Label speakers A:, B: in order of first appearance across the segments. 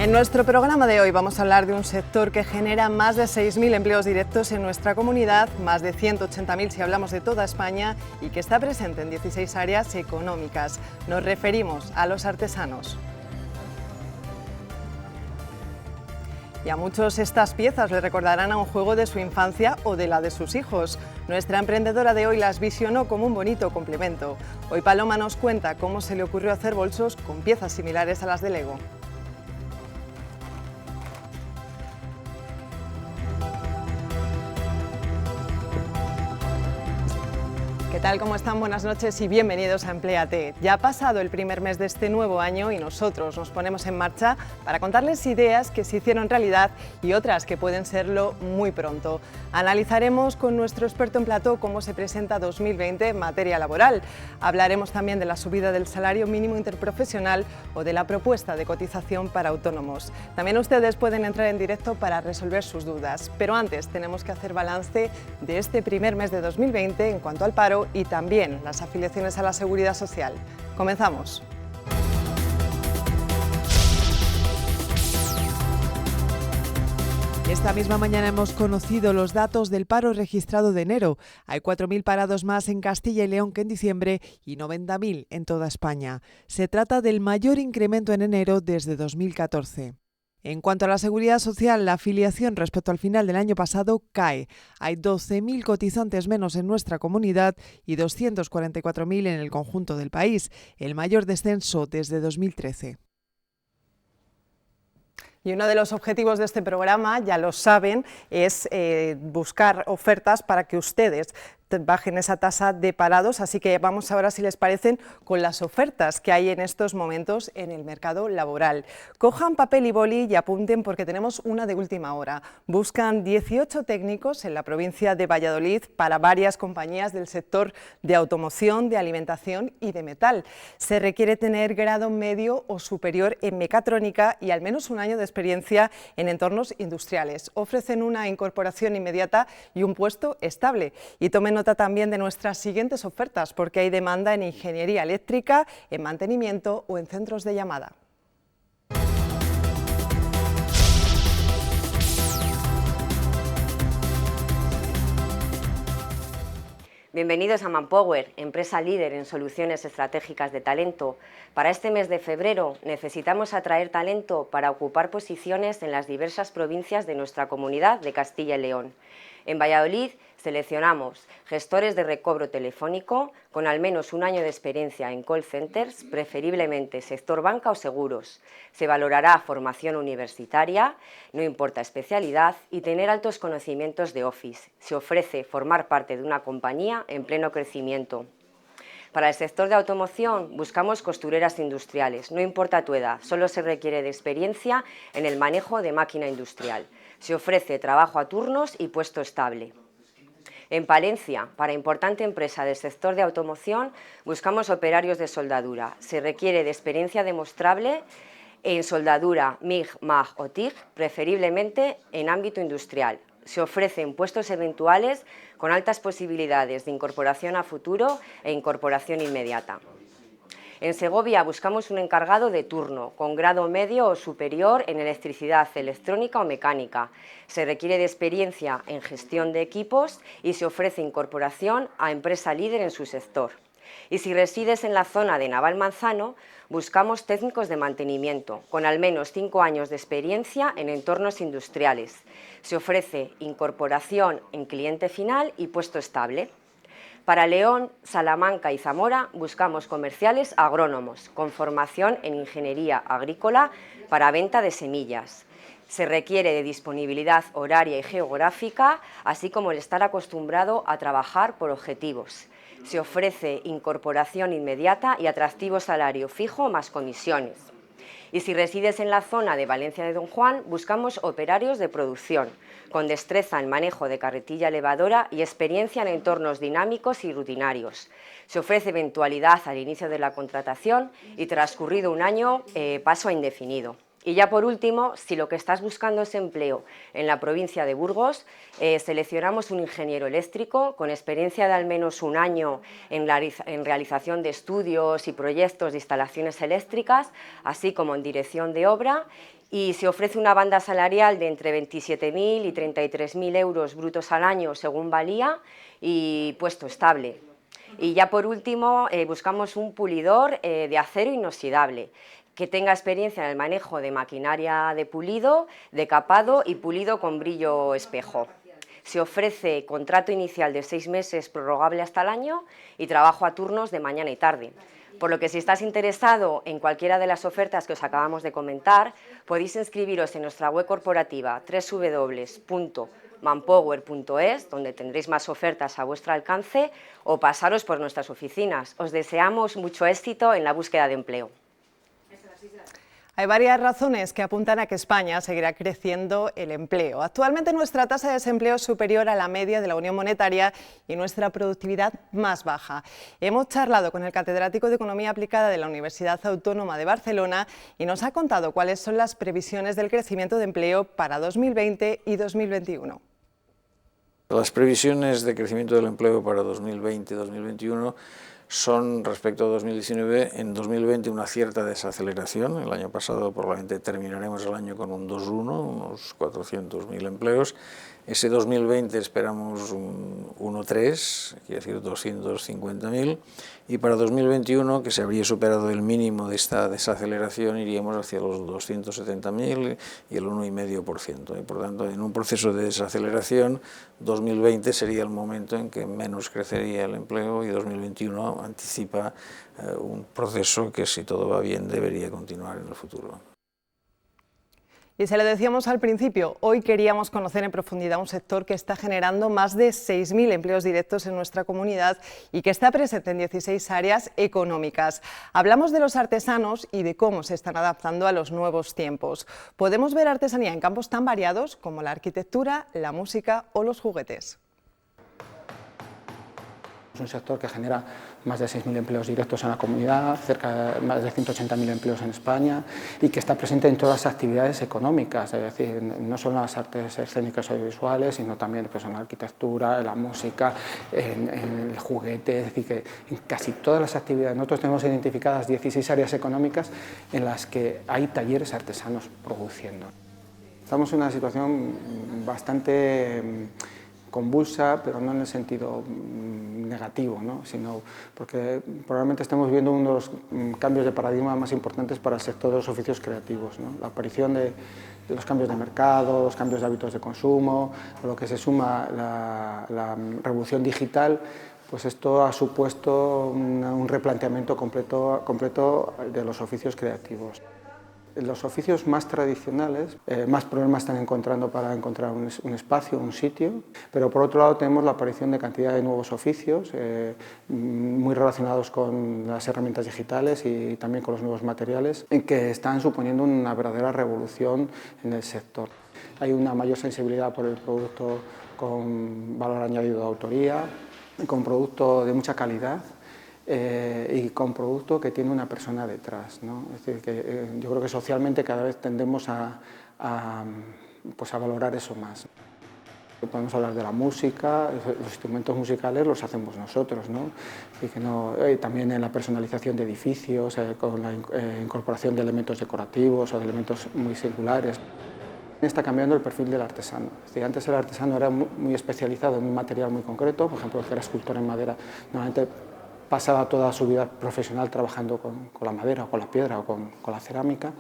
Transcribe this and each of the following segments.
A: En nuestro programa de hoy vamos a hablar de un sector que genera más de 6.000 empleos directos en nuestra comunidad, más de 180.000 si hablamos de toda España y que está presente en 16 áreas económicas. Nos referimos a los artesanos. Y a muchos estas piezas le recordarán a un juego de su infancia o de la de sus hijos. Nuestra emprendedora de hoy las visionó como un bonito complemento. Hoy Paloma nos cuenta cómo se le ocurrió hacer bolsos con piezas similares a las de Lego. ¿Qué tal? ¿Cómo están? Buenas noches y bienvenidos a Empléate. Ya ha pasado el primer mes de este nuevo año y nosotros nos ponemos en marcha para contarles ideas que se hicieron realidad y otras que pueden serlo muy pronto. Analizaremos con nuestro experto en plató cómo se presenta 2020 en materia laboral. Hablaremos también de la subida del salario mínimo interprofesional o de la propuesta de cotización para autónomos. También ustedes pueden entrar en directo para resolver sus dudas, pero antes tenemos que hacer balance de este primer mes de 2020 en cuanto al paro y también las afiliaciones a la Seguridad Social. Comenzamos. Esta misma mañana hemos conocido los datos del paro registrado de enero. Hay 4.000 parados más en Castilla y León que en diciembre y 90.000 en toda España. Se trata del mayor incremento en enero desde 2014. En cuanto a la Seguridad Social, la afiliación respecto al final del año pasado cae. Hay 12.000 cotizantes menos en nuestra comunidad y 244.000 en el conjunto del país, el mayor descenso desde 2013. Y uno de los objetivos de este programa, ya lo saben, es buscar ofertas para que ustedes bajen esa tasa de parados, así que vamos ahora, si les parecen, con las ofertas que hay en estos momentos en el mercado laboral. Cojan papel y boli y apunten porque tenemos una de última hora. Buscan 18 técnicos en la provincia de Valladolid para varias compañías del sector de automoción, de alimentación y de metal. Se requiere tener grado medio o superior en mecatrónica y al menos un año de experiencia en entornos industriales. Ofrecen una incorporación inmediata y un puesto estable. Y tomen nota también de nuestras siguientes ofertas porque hay demanda en ingeniería eléctrica, en mantenimiento o en centros de llamada.
B: Bienvenidos a Manpower, empresa líder en soluciones estratégicas de talento. Para este mes de febrero necesitamos atraer talento para ocupar posiciones en las diversas provincias de nuestra comunidad de Castilla y León. En Valladolid seleccionamos gestores de recobro telefónico con al menos un año de experiencia en call centers, preferiblemente sector banca o seguros. Se valorará formación universitaria, no importa especialidad, y tener altos conocimientos de Office. Se ofrece formar parte de una compañía en pleno crecimiento. Para el sector de automoción buscamos costureras industriales, no importa tu edad, solo se requiere de experiencia en el manejo de máquina industrial. Se ofrece trabajo a turnos y puesto estable. En Palencia, para importante empresa del sector de automoción, buscamos operarios de soldadura. Se requiere de experiencia demostrable en soldadura MIG, MAG o TIG, preferiblemente en ámbito industrial. Se ofrecen puestos eventuales con altas posibilidades de incorporación a futuro e incorporación inmediata. En Segovia buscamos un encargado de turno, con grado medio o superior en electricidad, electrónica o mecánica. Se requiere de experiencia en gestión de equipos y se ofrece incorporación a empresa líder en su sector. Y si resides en la zona de Navalmanzano, buscamos técnicos de mantenimiento, con al menos 5 años de experiencia en entornos industriales. Se ofrece incorporación en cliente final y puesto estable. Para León, Salamanca y Zamora buscamos comerciales agrónomos con formación en ingeniería agrícola para venta de semillas. Se requiere de disponibilidad horaria y geográfica, así como el estar acostumbrado a trabajar por objetivos. Se ofrece incorporación inmediata y atractivo salario fijo más comisiones. Y si resides en la zona de Valencia de Don Juan, buscamos operarios de producción, con destreza en manejo de carretilla elevadora y experiencia en entornos dinámicos y rutinarios. Se ofrece eventualidad al inicio de la contratación y transcurrido un año paso a indefinido. Y ya por último, si lo que estás buscando es empleo en la provincia de Burgos, seleccionamos un ingeniero eléctrico con experiencia de al menos un año en realización de estudios y proyectos de instalaciones eléctricas, así como en dirección de obra, y se ofrece una banda salarial de entre 27.000 y 33.000 euros brutos al año según valía y puesto estable. Y ya por último buscamos un pulidor de acero inoxidable que tenga experiencia en el manejo de maquinaria de pulido, de capado y pulido con brillo espejo. Se ofrece contrato inicial de 6 meses prorrogable hasta el año y trabajo a turnos de mañana y tarde. Por lo que si estás interesado en cualquiera de las ofertas que os acabamos de comentar, podéis inscribiros en nuestra web corporativa www.manpower.es, donde tendréis más ofertas a vuestro alcance, o pasaros por nuestras oficinas. Os deseamos mucho éxito en la búsqueda de empleo.
A: Hay varias razones que apuntan a que España seguirá creciendo el empleo. Actualmente nuestra tasa de desempleo es superior a la media de la Unión Monetaria y nuestra productividad más baja. Hemos charlado con el catedrático de Economía Aplicada de la Universidad Autónoma de Barcelona y nos ha contado cuáles son las previsiones del crecimiento de empleo para 2020 y 2021.
C: Las previsiones de crecimiento del empleo para 2020 y 2021 son, respecto a 2019, en 2020 una cierta desaceleración. El año pasado probablemente terminaremos el año con un 2,1, unos 400.000 empleos. Ese 2020 esperamos un 1,3, quiere decir 250.000, y para 2021, que se habría superado el mínimo de esta desaceleración, iríamos hacia los 270.000 y el 1,5%. Y por tanto, en un proceso de desaceleración, 2020 sería el momento en que menos crecería el empleo y 2021 anticipa un proceso que, si todo va bien, debería continuar en el futuro.
A: Y se lo decíamos al principio, hoy queríamos conocer en profundidad un sector que está generando más de 6.000 empleos directos en nuestra comunidad y que está presente en 16 áreas económicas. Hablamos de los artesanos y de cómo se están adaptando a los nuevos tiempos. Podemos ver artesanía en campos tan variados como la arquitectura, la música o los juguetes.
D: Es un sector que genera más de 6.000 empleos directos en la comunidad, más de 180.000 empleos en España y que está presente en todas las actividades económicas, es decir, no solo en las artes escénicas o audiovisuales, sino también pues, en la arquitectura, en la música, en el juguete, es decir, que en casi todas las actividades. Nosotros tenemos identificadas 16 áreas económicas en las que hay talleres artesanos produciendo. Estamos en una situación bastante convulsa, pero no en el sentido negativo, ¿no? Sino porque probablemente estamos viendo uno de los cambios de paradigma más importantes para el sector de los oficios creativos, ¿no? La aparición de los cambios de mercado, los cambios de hábitos de consumo, a lo que se suma la revolución digital, pues esto ha supuesto un replanteamiento completo de los oficios creativos. En los oficios más tradicionales, más problemas están encontrando para encontrar un espacio, un sitio, pero por otro lado tenemos la aparición de cantidad de nuevos oficios, muy relacionados con las herramientas digitales y también con los nuevos materiales, que están suponiendo una verdadera revolución en el sector. Hay una mayor sensibilidad por el producto con valor añadido de autoría, con producto de mucha calidad, y con producto que tiene una persona detrás, ¿no? Es decir, que yo creo que socialmente cada vez tendemos a valorar eso más. Podemos hablar de la música, los instrumentos musicales los hacemos nosotros, ¿no? También en la personalización de edificios, con la incorporación de elementos decorativos o de elementos muy singulares. Está cambiando el perfil del artesano. Es decir, antes el artesano era muy especializado en un material muy concreto, por ejemplo, el que era escultor en madera, normalmente pasaba toda su vida profesional trabajando con la madera o con la piedra o con la cerámica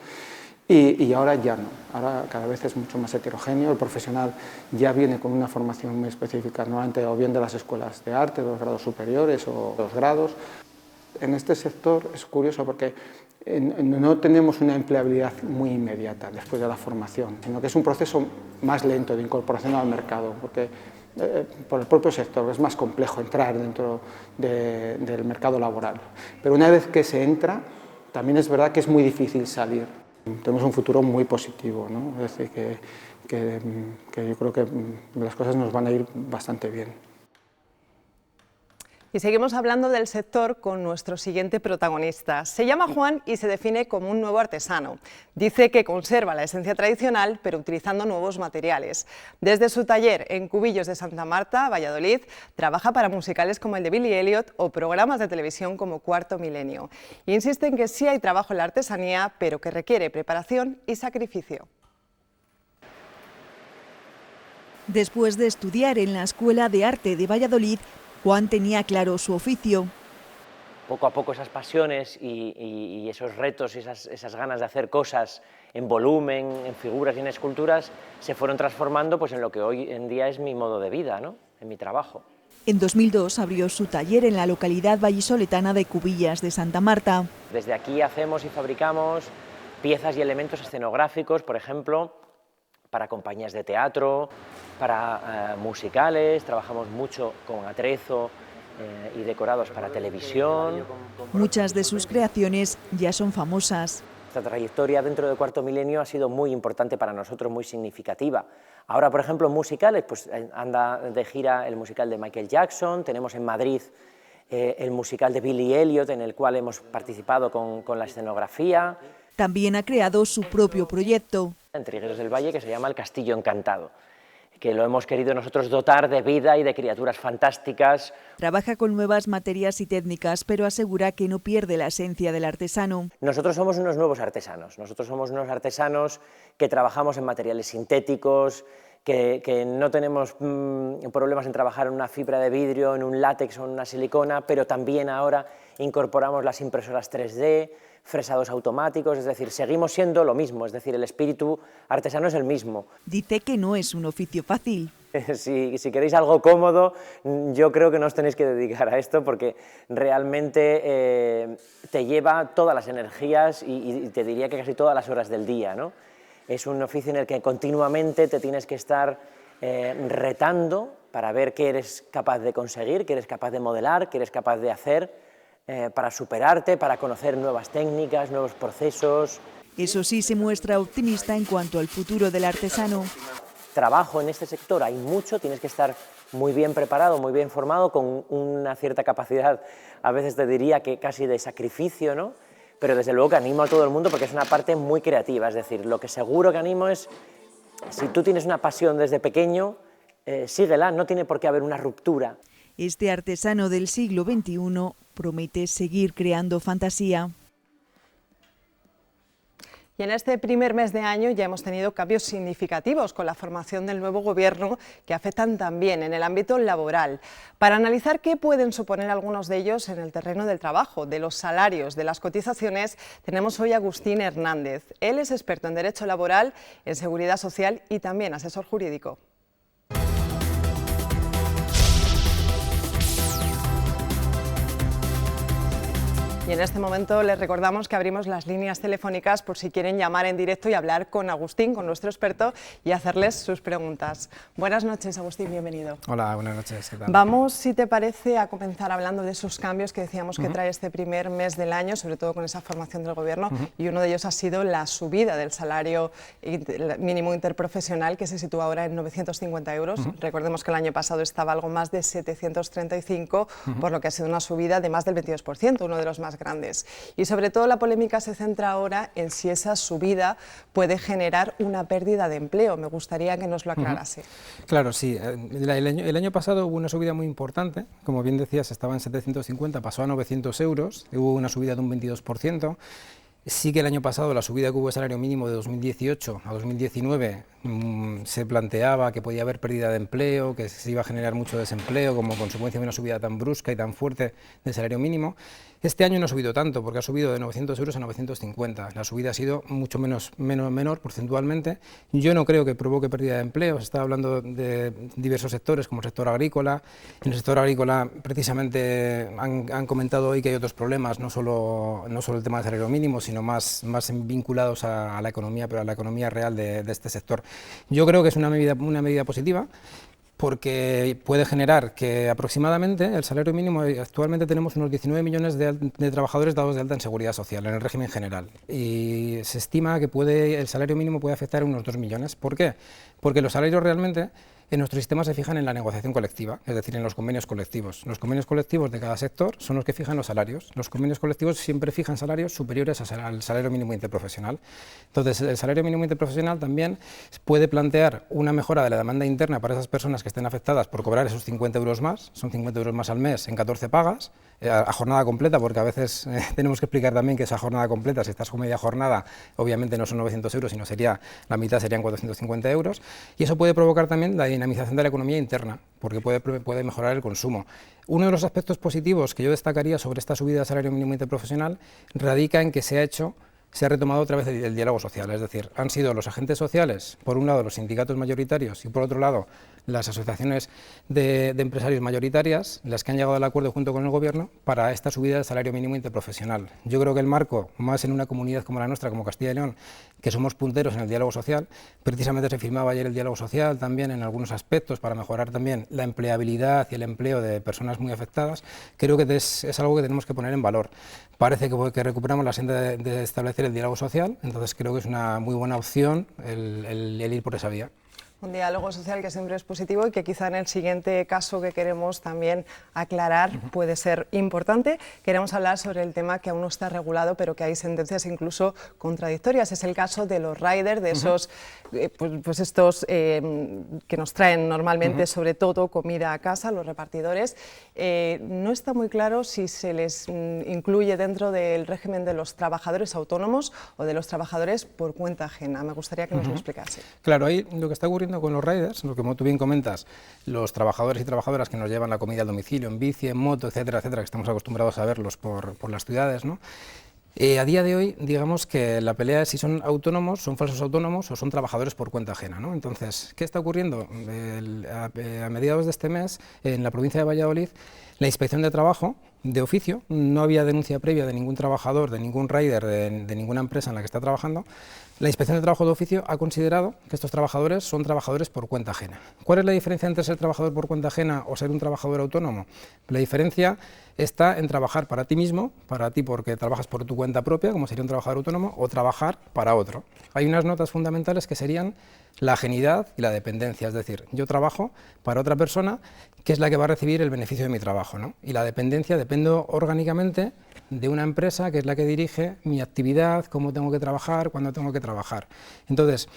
D: y ahora ya no, ahora cada vez es mucho más heterogéneo, el profesional ya viene con una formación muy específica, normalmente o bien de las escuelas de arte, de los grados superiores o de los grados. En este sector es curioso porque no tenemos una empleabilidad muy inmediata después de la formación, sino que es un proceso más lento de incorporación al mercado, porque por el propio sector es más complejo entrar dentro del mercado laboral. Pero una vez que se entra, también es verdad que es muy difícil salir. Tenemos un futuro muy positivo, ¿no? Es decir, que yo creo que las cosas nos van a ir bastante bien.
A: Y seguimos hablando del sector con nuestro siguiente protagonista. Se llama Juan y se define como un nuevo artesano. Dice que conserva la esencia tradicional, pero utilizando nuevos materiales. Desde su taller en Cubillos de Santa Marta, Valladolid, trabaja para musicales como el de Billy Elliot o programas de televisión como Cuarto Milenio. Insiste en que sí hay trabajo en la artesanía, pero que requiere preparación y sacrificio.
E: Después de estudiar en la Escuela de Arte de Valladolid, Juan tenía claro su oficio.
F: Poco a poco esas pasiones y esos retos y esas ganas de hacer cosas en volumen, en figuras y en esculturas, se fueron transformando pues, en lo que hoy en día es mi modo de vida, ¿no? En mi trabajo.
E: En 2002 abrió su taller en la localidad vallisoletana de Cubillas de Santa Marta.
F: Desde aquí hacemos y fabricamos piezas y elementos escenográficos, por ejemplo, para compañías de teatro, para musicales, trabajamos mucho con atrezo y decorados para televisión.
E: Muchas de sus creaciones ya son famosas.
F: Esta trayectoria dentro de Cuarto Milenio ha sido muy importante para nosotros, muy significativa. Ahora, por ejemplo, en musicales, pues anda de gira el musical de Michael Jackson, tenemos en Madrid el musical de Billy Elliot, en el cual hemos participado con la escenografía.
E: También ha creado su propio proyecto.
F: En Trigueros del Valle, que se llama El Castillo Encantado, que lo hemos querido nosotros dotar de vida y de criaturas fantásticas.
E: Trabaja con nuevas materias y técnicas, pero asegura que no pierde la esencia del artesano.
F: Nosotros somos unos nuevos artesanos, que trabajamos en materiales sintéticos, que no tenemos problemas en trabajar en una fibra de vidrio, en un látex o en una silicona, pero también ahora incorporamos las impresoras 3D, fresados automáticos, es decir, seguimos siendo lo mismo, es decir, el espíritu artesano es el mismo.
E: Dice que no es un oficio fácil.
F: Si queréis algo cómodo, yo creo que no os tenéis que dedicar a esto porque realmente te lleva todas las energías y te diría que casi todas las horas del día, ¿no? Es un oficio en el que continuamente te tienes que estar retando para ver qué eres capaz de conseguir, qué eres capaz de modelar, qué eres capaz de hacer, para superarte, para conocer nuevas técnicas, nuevos procesos.
E: Eso sí, se muestra optimista en cuanto al futuro del artesano.
F: Trabajo en este sector hay mucho, tienes que estar muy bien preparado, muy bien formado, con una cierta capacidad, a veces te diría que casi de sacrificio, ¿no? Pero desde luego que animo a todo el mundo porque es una parte muy creativa, es decir, lo que seguro que animo es, si tú tienes una pasión desde pequeño, síguela, no tiene por qué haber una ruptura.
E: Este artesano del siglo XXI promete seguir creando fantasía.
A: Y en este primer mes de año ya hemos tenido cambios significativos con la formación del nuevo gobierno que afectan también en el ámbito laboral. Para analizar qué pueden suponer algunos de ellos en el terreno del trabajo, de los salarios, de las cotizaciones, tenemos hoy a Agustín Hernández. Él es experto en Derecho Laboral, en Seguridad Social y también asesor jurídico. Y en este momento les recordamos que abrimos las líneas telefónicas por si quieren llamar en directo y hablar con Agustín, con nuestro experto, y hacerles sus preguntas. Buenas noches, Agustín, bienvenido.
G: Hola, buenas noches, ¿qué tal?
A: Vamos, si te parece, a comenzar hablando de esos cambios que decíamos que trae este primer mes del año, sobre todo con esa formación del Gobierno, y uno de ellos ha sido la subida del salario mínimo interprofesional, que se sitúa ahora en 950 euros. Recordemos que el año pasado estaba algo más de 735, por lo que ha sido una subida de más del 22%, uno de los más grandes. Y sobre todo la polémica se centra ahora en si esa subida puede generar una pérdida de empleo. Me gustaría que nos lo aclarase.
G: Claro, sí. El año pasado hubo una subida muy importante. Como bien decías, estaba en 750, pasó a 900 euros. Hubo una subida de un 22%. Sí que el año pasado la subida que hubo de salario mínimo de 2018 a 2019 se planteaba que podía haber pérdida de empleo, que se iba a generar mucho desempleo como consecuencia de una subida tan brusca y tan fuerte del salario mínimo. Este año no ha subido tanto, porque ha subido de 900 euros a 950. La subida ha sido mucho menor porcentualmente. Yo no creo que provoque pérdida de empleo. Se está hablando de diversos sectores, como el sector agrícola. En el sector agrícola, precisamente, han comentado hoy que hay otros problemas, no solo el tema del salario mínimo, sino más vinculados a la economía, pero a la economía real de este sector. Yo creo que es una medida positiva, porque puede generar que aproximadamente el salario mínimo, actualmente tenemos unos 19 millones de trabajadores dados de alta en Seguridad Social, en el régimen general, y se estima que el salario mínimo puede afectar a unos 2 millones. ¿Por qué? Porque los salarios realmente en nuestro sistema se fijan en la negociación colectiva, es decir, en los convenios colectivos. Los convenios colectivos de cada sector son los que fijan los salarios. Los convenios colectivos siempre fijan salarios superiores al salario mínimo interprofesional. Entonces, el salario mínimo interprofesional también puede plantear una mejora de la demanda interna para esas personas que estén afectadas por cobrar esos 50 euros más, son 50 euros más al mes en 14 pagas, a jornada completa, porque a veces tenemos que explicar también que esa jornada completa, si estás con media jornada, obviamente no son 900 euros, sino la mitad serían 450 euros, y eso puede provocar también la dinamización de la economía interna, porque puede mejorar el consumo. Uno de los aspectos positivos que yo destacaría sobre esta subida del salario mínimo interprofesional radica en que se ha retomado otra vez el diálogo social, es decir, han sido los agentes sociales, por un lado los sindicatos mayoritarios y por otro lado las asociaciones de empresarios mayoritarias, las que han llegado al acuerdo junto con el Gobierno para esta subida del salario mínimo interprofesional. Yo creo que el marco, más en una comunidad como la nuestra, como Castilla y León, que somos punteros en el diálogo social, precisamente se firmaba ayer el diálogo social también en algunos aspectos para mejorar también la empleabilidad y el empleo de personas muy afectadas. Creo que es algo que tenemos que poner en valor. Parece que recuperamos la senda de establecer el diálogo social, entonces creo que es una muy buena opción el ir por esa vía.
A: Un diálogo social que siempre es positivo y que quizá en el siguiente caso que queremos también aclarar puede ser importante. Queremos hablar sobre el tema que aún no está regulado, pero que hay sentencias incluso contradictorias. Es el caso de los riders, de esos estos que nos traen normalmente sobre todo comida a casa, los repartidores. No está muy claro si se les incluye dentro del régimen de los trabajadores autónomos o de los trabajadores por cuenta ajena. Me gustaría que nos lo explicase.
G: Claro, ahí lo que está ocurriendo con los riders, lo que como tú bien comentas, los trabajadores y trabajadoras que nos llevan la comida al domicilio, en bici, en moto, etcétera, etcétera, que estamos acostumbrados a verlos por las ciudades, ¿no? A día de hoy, digamos que la pelea es si son autónomos, son falsos autónomos o son trabajadores por cuenta ajena, ¿no? Entonces, ¿qué está ocurriendo? A mediados de este mes, en la provincia de Valladolid, la Inspección de Trabajo, de oficio, no había denuncia previa de ningún trabajador, de ningún rider, de ninguna empresa en la que está trabajando. La Inspección de Trabajo de oficio ha considerado que estos trabajadores son trabajadores por cuenta ajena. ¿Cuál es la diferencia entre ser trabajador por cuenta ajena o ser un trabajador autónomo? La diferencia está en trabajar para ti mismo, para ti porque trabajas por tu cuenta propia, como sería un trabajador autónomo, o trabajar para otro. Hay unas notas fundamentales que serían la ajenidad y la dependencia, es decir, yo trabajo para otra persona que es la que va a recibir el beneficio de mi trabajo, ¿no? Y la dependencia, dependo orgánicamente de una empresa que es la que dirige mi actividad, cómo tengo que trabajar, cuándo tengo que trabajar. Entonces,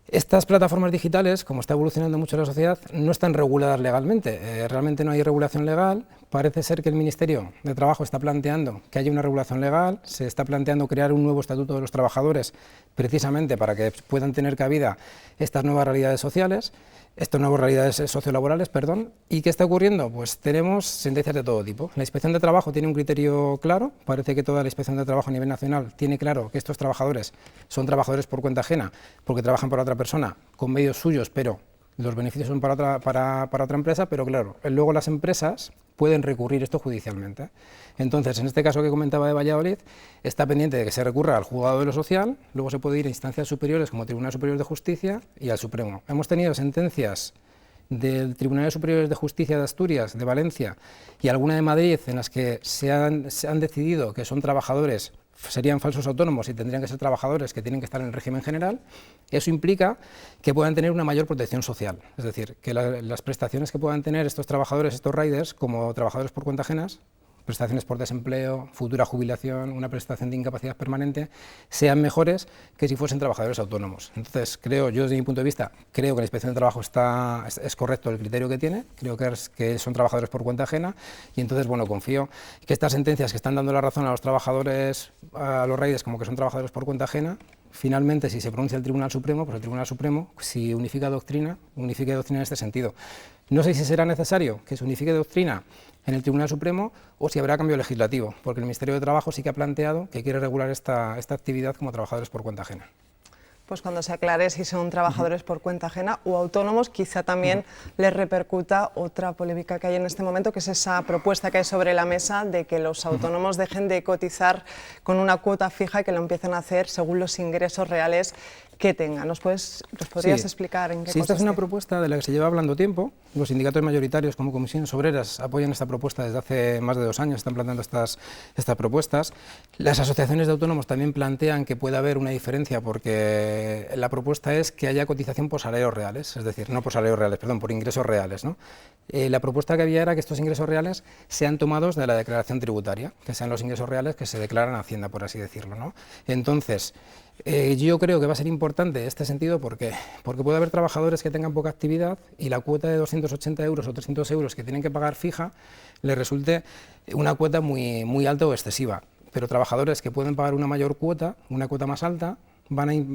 G: estas plataformas digitales, como está evolucionando mucho la sociedad, no están reguladas legalmente. Realmente no hay regulación legal. Parece ser que el Ministerio de Trabajo está planteando que haya una regulación legal, se está planteando crear un nuevo estatuto de los trabajadores precisamente para que puedan tener cabida estas nuevas realidades sociales, estas nuevas realidades sociolaborales, perdón. ¿Y qué está ocurriendo? Pues tenemos sentencias de todo tipo. La Inspección de Trabajo tiene un criterio claro, parece que toda la Inspección de Trabajo a nivel nacional tiene claro que estos trabajadores son trabajadores por cuenta ajena porque trabajan para otra persona con medios suyos, pero los beneficios son para otra empresa, pero claro, luego las empresas pueden recurrir esto judicialmente. Entonces, en este caso que comentaba de Valladolid, está pendiente de que se recurra al juzgado de lo social, luego se puede ir a instancias superiores como el Tribunal Superior de Justicia y al Supremo. Hemos tenido sentencias del Tribunal Superior de Justicia de Asturias, de Valencia y alguna de Madrid en las que se han decidido que son trabajadores, serían falsos autónomos y tendrían que ser trabajadores que tienen que estar en el régimen general. Eso implica que puedan tener una mayor protección social, es decir, que las prestaciones que puedan tener estos trabajadores, estos riders, como trabajadores por cuenta ajenas, prestaciones por desempleo, futura jubilación, una prestación de incapacidad permanente, sean mejores que si fuesen trabajadores autónomos. Entonces, yo desde mi punto de vista, creo que la Inspección de Trabajo es correcto el criterio que tiene, creo que son trabajadores por cuenta ajena y entonces, bueno, confío que estas sentencias que están dando la razón a los trabajadores, a los riders como que son trabajadores por cuenta ajena, finalmente, si se pronuncia el Tribunal Supremo, pues el Tribunal Supremo, si unifique doctrina en este sentido. No sé si será necesario que se unifique doctrina en el Tribunal Supremo o si habrá cambio legislativo, porque el Ministerio de Trabajo sí que ha planteado que quiere regular esta actividad como trabajadores por cuenta ajena.
A: Pues cuando se aclare si son trabajadores por cuenta ajena o autónomos, quizá también les repercuta otra polémica que hay en este momento, que es esa propuesta que hay sobre la mesa de que los autónomos dejen de cotizar con una cuota fija y que lo empiecen a hacer según los ingresos reales que tengan. ¿Nos podrías explicar en qué consiste?
G: Esta es una propuesta de la que se lleva hablando tiempo. Los sindicatos mayoritarios como Comisiones Obreras apoyan esta propuesta desde hace más de 2 años, están planteando estas propuestas. Las asociaciones de autónomos también plantean que puede haber una diferencia porque la propuesta es que haya cotización por salarios reales, es decir, no por salarios reales, perdón, por ingresos reales, ¿no? La propuesta que había era que estos ingresos reales sean tomados de la declaración tributaria, que sean los ingresos reales que se declaran a Hacienda, por así decirlo, ¿no? Entonces, yo creo que va a ser importante este sentido porque puede haber trabajadores que tengan poca actividad y la cuota de 280 euros o 300 euros que tienen que pagar fija les resulte una cuota muy alta o excesiva, pero trabajadores que pueden pagar una mayor cuota, una cuota más alta,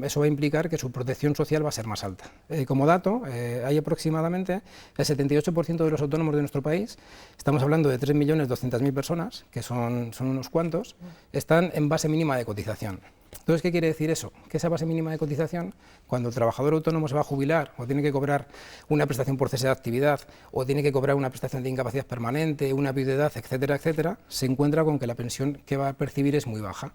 G: eso va a implicar que su protección social va a ser más alta. Como dato, hay aproximadamente el 78% de los autónomos de nuestro país, estamos hablando de 3.200.000 personas, que son unos cuantos, están en base mínima de cotización. Entonces, ¿qué quiere decir eso? Que esa base mínima de cotización, cuando el trabajador autónomo se va a jubilar o tiene que cobrar una prestación por cese de actividad o tiene que cobrar una prestación de incapacidad permanente, una viudedad, etcétera, etcétera, se encuentra con que la pensión que va a percibir es muy baja.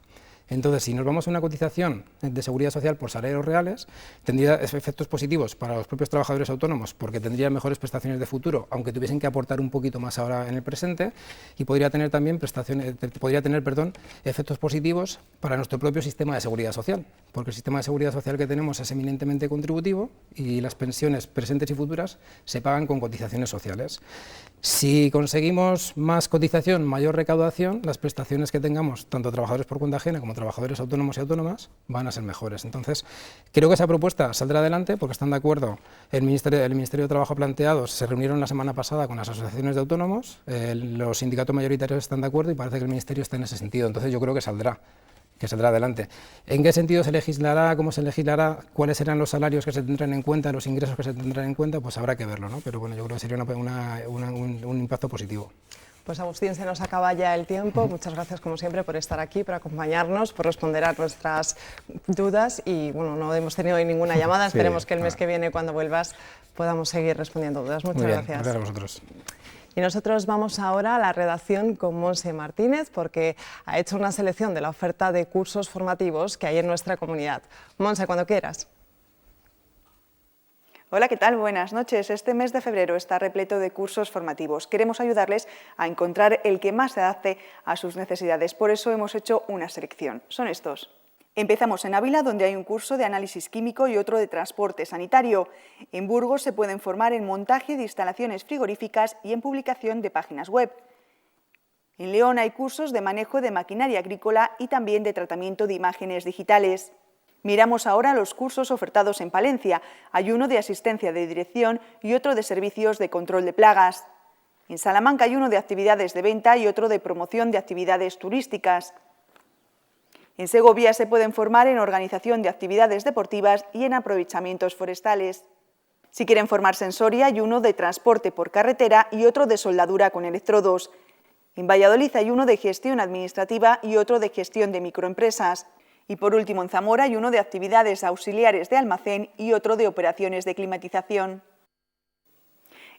G: Entonces, si nos vamos a una cotización de seguridad social por salarios reales, tendría efectos positivos para los propios trabajadores autónomos, porque tendrían mejores prestaciones de futuro, aunque tuviesen que aportar un poquito más ahora en el presente, y podría tener también efectos positivos para nuestro propio sistema de seguridad social, porque el sistema de seguridad social que tenemos es eminentemente contributivo y las pensiones presentes y futuras se pagan con cotizaciones sociales. Si conseguimos más cotización, mayor recaudación, las prestaciones que tengamos, tanto trabajadores por cuenta ajena como trabajadores autónomos y autónomas, van a ser mejores. Entonces, creo que esa propuesta saldrá adelante porque están de acuerdo el Ministerio de Trabajo planteados, se reunieron la semana pasada con las asociaciones de autónomos, los sindicatos mayoritarios están de acuerdo y parece que el Ministerio está en ese sentido. Entonces, yo creo que saldrá adelante. ¿En qué sentido se legislará? ¿Cómo se legislará? ¿Cuáles serán los salarios que se tendrán en cuenta? ¿Los ingresos que se tendrán en cuenta? Pues habrá que verlo, ¿no? Pero bueno, yo creo que sería un impacto positivo.
A: Pues Agustín, se nos acaba ya el tiempo. Muchas gracias como siempre por estar aquí, por acompañarnos, por responder a nuestras dudas y bueno, no hemos tenido hoy ninguna llamada, esperemos que el mes que viene cuando vuelvas podamos seguir respondiendo dudas. Muchas gracias.
G: Gracias a vosotros.
A: Y nosotros vamos ahora a la redacción con Monse Martínez porque ha hecho una selección de la oferta de cursos formativos que hay en nuestra comunidad. Monse, cuando quieras.
H: Hola, ¿qué tal? Buenas noches. Este mes de febrero está repleto de cursos formativos. Queremos ayudarles a encontrar el que más se adapte a sus necesidades. Por eso hemos hecho una selección. Son estos. Empezamos en Ávila, donde hay un curso de análisis químico y otro de transporte sanitario. En Burgos se pueden formar en montaje de instalaciones frigoríficas y en publicación de páginas web. En León hay cursos de manejo de maquinaria agrícola y también de tratamiento de imágenes digitales. Miramos ahora los cursos ofertados en Palencia. Hay uno de asistencia de dirección y otro de servicios de control de plagas. En Salamanca hay uno de actividades de venta y otro de promoción de actividades turísticas. En Segovia se pueden formar en organización de actividades deportivas y en aprovechamientos forestales. Si quieren formarse en Soria, hay uno de transporte por carretera y otro de soldadura con electrodos. En Valladolid hay uno de gestión administrativa y otro de gestión de microempresas. Y por último, en Zamora hay uno de actividades auxiliares de almacén y otro de operaciones de climatización.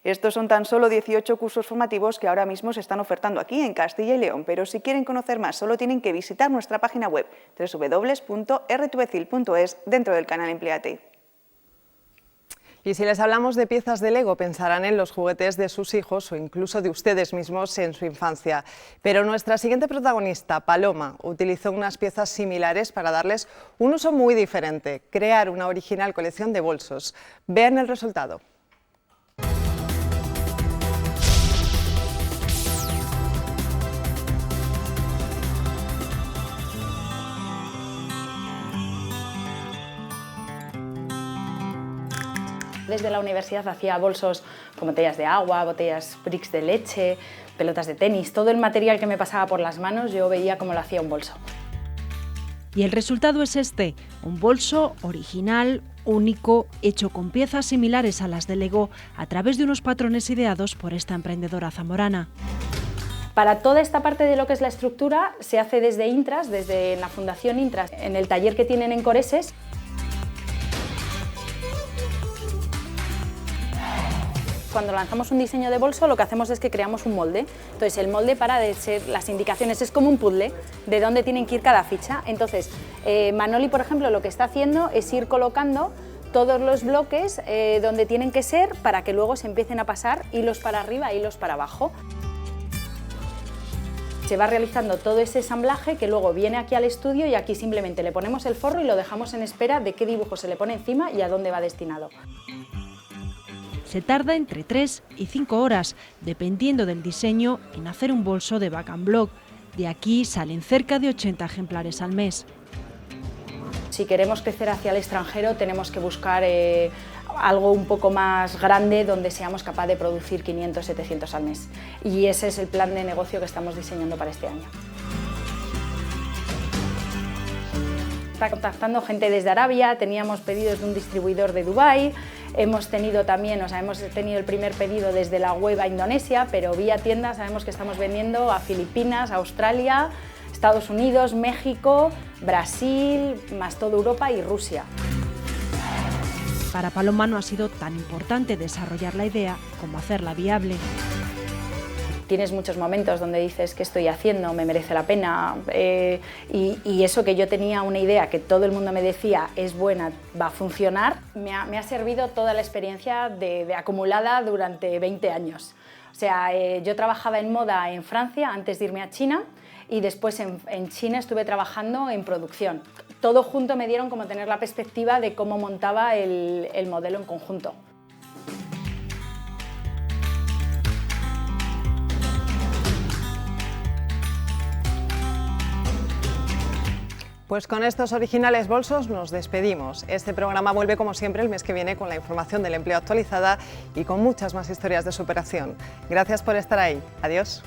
H: Estos son tan solo 18 cursos formativos que ahora mismo se están ofertando aquí en Castilla y León, pero si quieren conocer más solo tienen que visitar nuestra página web www.rtvcil.es dentro del canal Empleate.
A: Y si les hablamos de piezas de Lego, pensarán en los juguetes de sus hijos o incluso de ustedes mismos en su infancia. Pero nuestra siguiente protagonista, Paloma, utilizó unas piezas similares para darles un uso muy diferente, crear una original colección de bolsos. Vean el resultado.
I: Desde la universidad hacía bolsos con botellas de agua, botellas bricks de leche, pelotas de tenis, todo el material que me pasaba por las manos yo veía cómo lo hacía un bolso.
J: Y el resultado es este, un bolso original, único, hecho con piezas similares a las de Lego a través de unos patrones ideados por esta emprendedora zamorana.
I: Para toda esta parte de lo que es la estructura se hace desde Intras, desde la Fundación Intras, en el taller que tienen en Coreses. Cuando lanzamos un diseño de bolso lo que hacemos es que creamos un molde. Entonces el molde para de ser las indicaciones es como un puzzle de dónde tienen que ir cada ficha. Entonces Manoli, por ejemplo, lo que está haciendo es ir colocando todos los bloques donde tienen que ser para que luego se empiecen a pasar hilos para arriba, hilos para abajo. Se va realizando todo ese ensamblaje que luego viene aquí al estudio y aquí simplemente le ponemos el forro y lo dejamos en espera de qué dibujo se le pone encima y a dónde va destinado.
J: Se tarda entre 3 y 5 horas, dependiendo del diseño, en hacer un bolso de Back & Block. De aquí salen cerca de 80 ejemplares al mes.
I: Si queremos crecer hacia el extranjero tenemos que buscar algo un poco más grande donde seamos capaces de producir 500, 700 al mes. Y ese es el plan de negocio que estamos diseñando para este año. Está contactando gente desde Arabia, teníamos pedidos de un distribuidor de Dubái, hemos tenido también, hemos tenido el primer pedido desde la web a Indonesia, pero vía tienda sabemos que estamos vendiendo a Filipinas, Australia, Estados Unidos, México, Brasil, más toda Europa y Rusia.
J: Para Paloma no ha sido tan importante desarrollar la idea como hacerla viable.
I: Tienes muchos momentos donde dices ¿qué estoy haciendo? ¿Me merece la pena? Y eso que yo tenía una idea que todo el mundo me decía es buena, va a funcionar, me ha servido toda la experiencia acumulada durante 20 años. O sea, yo trabajaba en moda en Francia antes de irme a China y después en China estuve trabajando en producción. Todo junto me dieron como tener la perspectiva de cómo montaba el modelo en conjunto.
A: Pues con estos originales bolsos nos despedimos. Este programa vuelve como siempre el mes que viene con la información del empleo actualizada y con muchas más historias de superación. Gracias por estar ahí. Adiós.